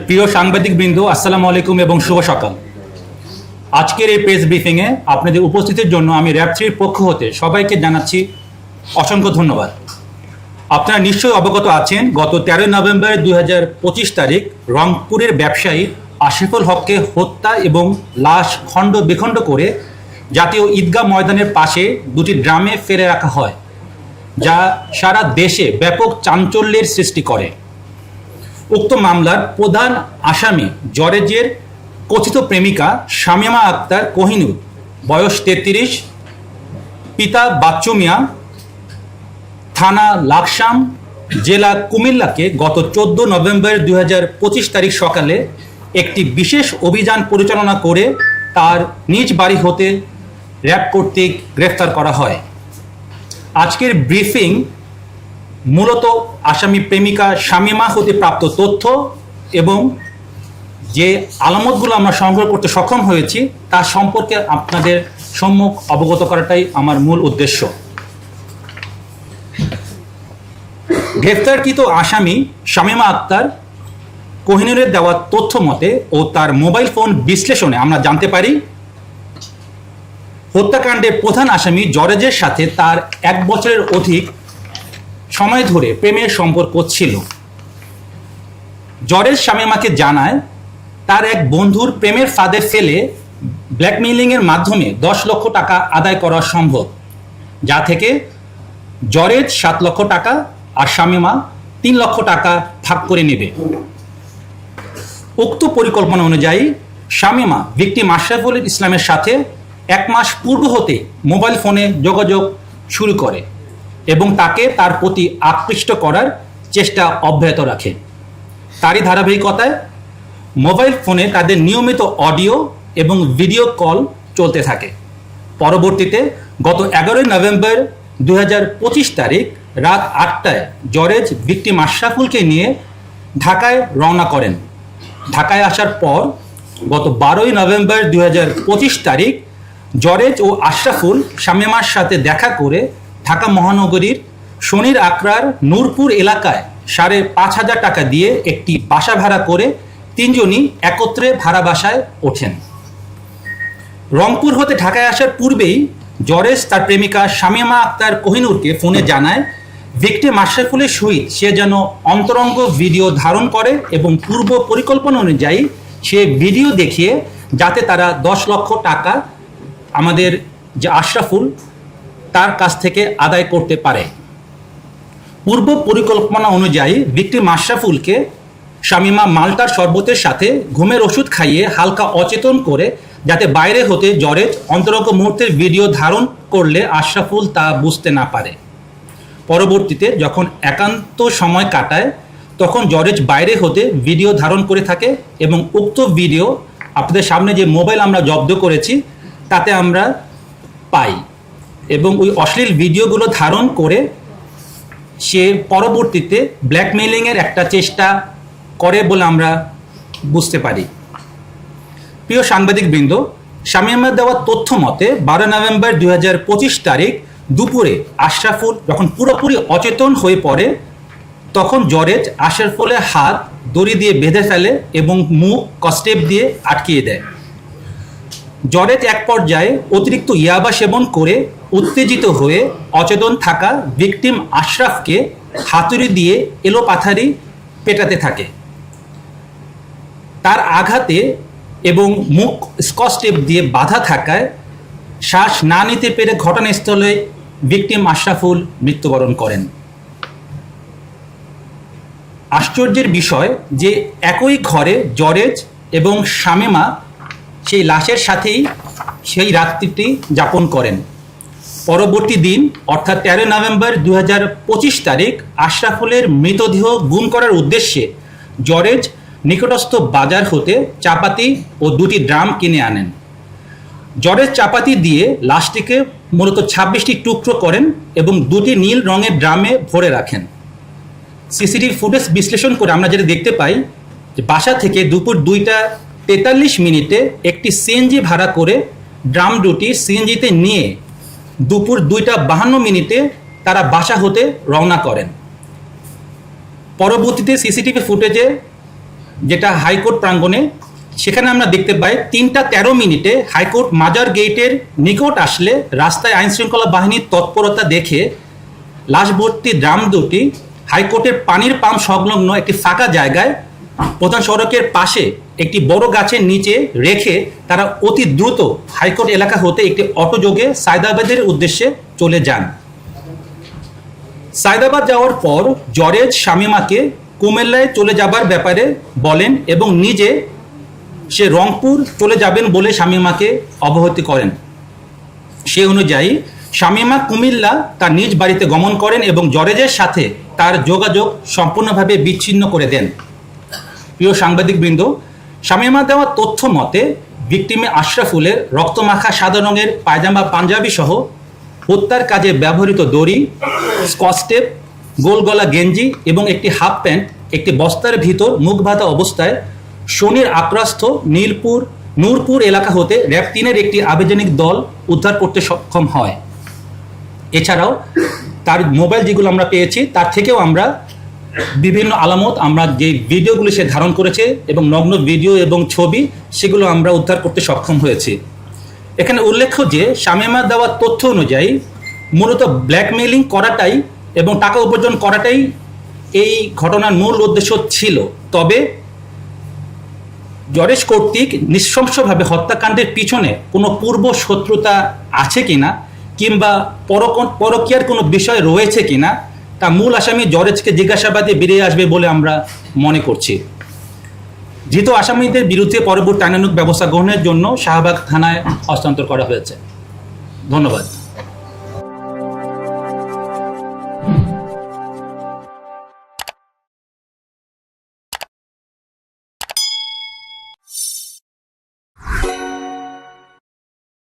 প্রিয় সাংবাদিকবৃন্দ, আসসালামু আলাইকুম এবং শুভ সকাল। আজকের এই প্রেস ব্রিফিংয়ে আপনাদের উপস্থিতির জন্য আমি র্যাব3-র পক্ষ হতে সবাইকে জানাচ্ছি অসংখ্য ধন্যবাদ। আপনারা নিশ্চয়ই অবগত আছেন, গত 13 নভেম্বর 2025 তারিখ রংপুরের ব্যবসায়ী আশরাফুল হককে হত্যা এবং লাশ খণ্ড বিখণ্ড করে জাতীয় ঈদগাহ ময়দানের পাশে দুটি ড্রামে ফেলে রাখা হয়, যা সারা দেশে ব্যাপক চাঞ্চল্যের সৃষ্টি করে। উক্ত মামলার প্রধান আসামি জরেজের কথিত প্রেমিকা শামীমা আক্তার কোহিনুর, বয়স 33, পিতা বাচ্চু মিয়া, থানা লাকসাম, জেলা কুমিল্লাকে গত 14 নভেম্বর 2025 তারিখ সকালে একটি বিশেষ অভিযান পরিচালনা করে তার নিজ বাড়ি হতে র্যাব কর্তৃক গ্রেফতার করা হয়। আজকের ব্রিফিং মূলত আসামি প্রেমিকা শামীমা হতে প্রাপ্ত তথ্য এবং যে আলামতগুলো আমরা সংগ্রহ করতে সক্ষম হয়েছি তা সম্পর্কে আপনাদের সম্মুখ অবগত করাটাই আমার মূল উদ্দেশ্য। গ্রেফতারকৃত আসামি শামীমা আক্তার কোহিনুরের দেওয়া তথ্য মতে ও তার মোবাইল ফোন বিশ্লেষণে আমরা জানতে পারি, হত্যাকাণ্ডের প্রধান আসামি জরেজের সাথে তার 1 বছরের অধিক সময় ধরে প্রেমের সম্পর্ক ছিল। জরেজ শামীমাকে জানায় তার এক বন্ধুর প্রেমের ফাঁদে ফেলে ব্ল্যাকমেইলিংয়ের মাধ্যমে 10 লক্ষ টাকা আদায় করা সম্ভব, যা থেকে জরেজ 7 লক্ষ টাকা আর শামীমা 3 লক্ষ টাকা ভাগ করে নেবে। উক্ত পরিকল্পনা অনুযায়ী শামীমা ভিকটিম আশরাফুল ইসলামের সাথে 1 মাস পূর্ব হতে মোবাইল ফোনে যোগাযোগ শুরু করে এবং তাকে তার প্রতি আকৃষ্ট করার চেষ্টা অব্যাহত রাখে। তারই ধারাবাহিকতায় মোবাইল ফোনে তাদের নিয়মিত অডিও এবং ভিডিও কল চলতে থাকে। পরবর্তীতে গত 11 নভেম্বর 2025 তারিখ রাত 8টায় জরেজ ভিকটিম আশরাফুলকে নিয়ে ঢাকায় রওনা করেন। ঢাকায় আসার পর গত 12 নভেম্বর 2025 তারিখ জরেজ ও আশরাফুল শামীমার সাথে দেখা করে ঢাকা মহানগরীর শনির আকরার নূরপুর এলাকায় 5,500 টাকা দিয়ে একটি বাসা ভাড়া করে 3 জনই একত্রে ভাড়া বাসায় ওঠেন। রংপুর হতে ঢাকায় আসার পূর্বেই জরেজ তার প্রেমিকা শামীমা আক্তার কোহিনুরকে ফোনে জানায় ভিকটিম আশরাফুলের সহিত সে যেন অন্তরঙ্গ ভিডিও ধারণ করে এবং পূর্ব পরিকল্পনা অনুযায়ী সে ভিডিও দেখিয়ে যাতে তারা 10 লক্ষ টাকা আমাদের যে আশরাফুল তার কাছ থেকে আদায় করতে পারে। পূর্ব পরিকল্পনা অনুযায়ী ভিকটিম আশরাফুলকে শামীমা মাল্টার শরবতের সাথে ঘুমের ওষুধ খাইয়ে হালকা অচেতন করে যাতে বাইরে হতে জরেজ অন্তরঙ্গ মুহূর্তের ভিডিও ধারণ করলে আশরাফুল তা বুঝতে না পারে। পরবর্তীতে যখন একান্ত সময় কাটায় তখন জরেজ বাইরে হতে ভিডিও ধারণ করে থাকে এবং উক্ত ভিডিও আপনাদের সামনে যে মোবাইল আমরা জব্দ করেছি তাতে আমরা পাই এবং ওই অশ্লীল ভিডিওগুলো ধারণ করে সে পরবর্তীতে ব্ল্যাকমেইলিংয়ের একটা চেষ্টা করে বলে আমরা বুঝতে পারি। প্রিয় সাংবাদিকবৃন্দ, শামীমার দেওয়া তথ্য মতে 12 নভেম্বর 2025 তারিখ দুপুরে আশরাফুল যখন পুরোপুরি অচেতন হয়ে পড়ে তখন জরেজ আশরাফুলের হাত দড়ি দিয়ে বেঁধে ফেলে এবং মুখ কস্টেপ দিয়ে আটকিয়ে দেয়। জরেজ এক পর্যায়ে অতিরিক্ত ইয়াবা সেবন করে উত্তেজিত হয়ে অচেতন থাকা ভিকটিম আশরাফকে হাতুড়ি দিয়ে এলোপাথারি পেটাতে থাকে। তার আঘাতে এবং মুখ স্কচ টেপ দিয়ে বাঁধা থাকায় শ্বাস না নিতে পেরে ঘটনাস্থলে ভিকটিম আশরাফুল মৃত্যুবরণ করেন। আশ্চর্যের বিষয় যে একই ঘরে জরেজ এবং শামীমা সেই লাশের সাথেই সেই রাত্রিটি যাপন করেন। পরবর্তী দিন অর্থাৎ 13 নভেম্বর 2025 তারিখ আশরাফুলের মৃতদেহ গুম করার উদ্দেশ্যে জরেজ নিকটস্থ বাজার হতে চাপাতি ও 2টি ড্রাম কিনে আনেন। জরেজ চাপাতি দিয়ে লাশটিকে মূলত 26টি টুকরো করেন এবং 2টি নীল রঙের ড্রামে ভরে রাখেন। সিসিটিভি ফুটেজ বিশ্লেষণ করে আমরা যেটা দেখতে পাই যে বাসা থেকে দুপুর 2টা 43 একটি সিএনজি ভাড়া করে ড্রাম দুটি সিএনজিতে নিয়ে দুপুর 2টা 52 তারা বাসা হতে রওনা করেন। পরবর্তীতে সিসিটিভি ফুটেজে যেটা হাইকোর্ট প্রাঙ্গণে, সেখানে আমরা দেখতে পাই 3:13 হাইকোর্ট মাজার গেটের নিকট আসলে রাস্তায় আইন শৃঙ্খলা বাহিনীর তৎপরতা দেখে লাশ ভর্তি ড্রাম দুটি হাইকোর্টের পানির পাম্প সংলগ্ন একটি ফাঁকা জায়গায় প্রধান সড়কের পাশে একটি বড় গাছের নিচে রেখে তারা অতি দ্রুত হাইকোর্ট এলাকা হতে একটি অটোযোগে সায়দাবাদের উদ্দেশ্যে চলে যান। সায়দাবাদ যাওয়ার পর জরেজ শামীমাকে কুমিল্লায় চলে যাবার ব্যাপারে বলেন এবং নিজে সে রংপুর চলে যাবেন বলে শামীমাকে অবহিত করেন। সে অনুযায়ী শামীমা কুমিল্লা তার নিজ বাড়িতে গমন করেন এবং জরেজের সাথে তার যোগাযোগ সম্পূর্ণভাবে বিচ্ছিন্ন করে দেন। প্রিয় সাংবাদিকবৃন্দ, শামীমা দেওয়া তথ্য মতে ভিকটিমে আশরাফুলের রক্তমাখা সাদা রঙের পায়জামা পাঞ্জাবি সহ হত্যার কাজে ব্যবহৃত দড়ি, স্কচটেপ, গোলগলা গেঞ্জি এবং একটি হাফ প্যান্ট একটি বস্তার ভিতর মুখ বাঁধা অবস্থায় শনির আক্রাস্থ নূরপুর এলাকা হতে র্যাব 3-এর একটি আবেদনিক দল উদ্ধার করতে সক্ষম হয়। এছাড়াও তার মোবাইল যেগুলো আমরা পেয়েছি তার থেকেও আমরা বিভিন্ন আলামত, আমরা যে ভিডিওগুলি সে ধারণ করেছে এবং নগ্ন ভিডিও এবং ছবি, সেগুলো আমরা উদ্ধার করতে সক্ষম হয়েছি। এখানে উল্লেখ্য যে শামীমার দেওয়া তথ্য অনুযায়ী মূলত ব্ল্যাকমেইলিং করাটাই এবং টাকা উপার্জন করাটাই এই ঘটনার মূল উদ্দেশ্য ছিল। তবে জরেজ কর্তৃক নৃশংসভাবে হত্যাকাণ্ডের পিছনে কোনো পূর্ব শত্রুতা আছে কিনা কিংবা পরকীয়ার কোনো বিষয় রয়েছে কিনা তা মূল আসামি জরেজকে জিজ্ঞাসাবাদে বেরিয়ে আসবে বলে আমরা মনে করছি। ধৃত আসামিদের বিরুদ্ধে পরবর্তী আইনানুগ ব্যবস্থা গ্রহণের জন্য শাহবাগ থানায় হস্তান্তর করা হয়েছে। ধন্যবাদ।